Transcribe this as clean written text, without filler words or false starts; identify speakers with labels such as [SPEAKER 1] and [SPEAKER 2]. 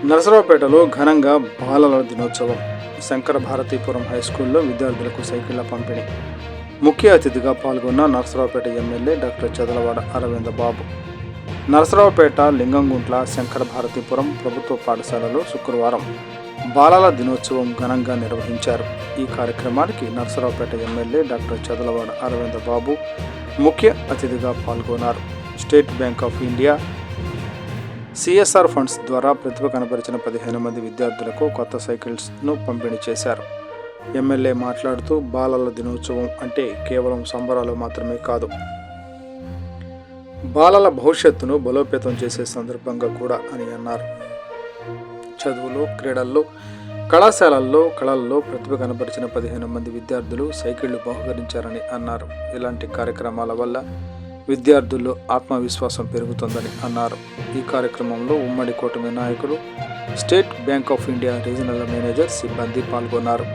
[SPEAKER 1] నరసరావుపేటలో ఘనంగా బాలల దినోత్సవం. శంకర భారతీపురం హైస్కూల్లో విద్యార్థులకు సైకిళ్ల పంపిణీ. ముఖ్య అతిథిగా పాల్గొన్న నరసరావుపేట ఎమ్మెల్యే డాక్టర్ చదలవాడ అరవింద బాబు. నరసరావుపేట లింగంగుంట్ల శంకర భారతీపురం ప్రభుత్వ పాఠశాలలో శుక్రవారం బాలల దినోత్సవం ఘనంగా నిర్వహించారు. ఈ కార్యక్రమానికి నరసరావుపేట ఎమ్మెల్యే డాక్టర్ చదలవాడ అరవింద బాబు ముఖ్య అతిథిగా పాల్గొన్నారు. State bank of India CSR funds ద్వారా ప్రతిభ కనబరిచిన 15 మంది విద్యార్థులకు కొత్త సైకిల్స్ను పంపిణీ చేశారు. ఎమ్మెల్యే మాట్లాడుతూ బాలల దినోత్సవం అంటే కేవలం సంబరాలు మాత్రమే కాదు, బాలల భవిష్యత్తును బలోపేతం చేసే సందర్భంగా కూడా అని అన్నారు. చదువులు, క్రీడల్లో, కళాశాలల్లో, కళల్లో ప్రతిభ కనబరిచిన 15 మంది విద్యార్థులు సైకిళ్లు బహుకరించారని అన్నారు. ఇలాంటి కార్యక్రమాల వల్ల విద్యార్థుల్లో ఆత్మవిశ్వాసం పెరుగుతుందని అన్నారు. ఈ కార్యక్రమంలో ఉమ్మడి కూటమి నాయకులు, state bank of India regional manager, సిబ్బంది పాల్గొన్నారు.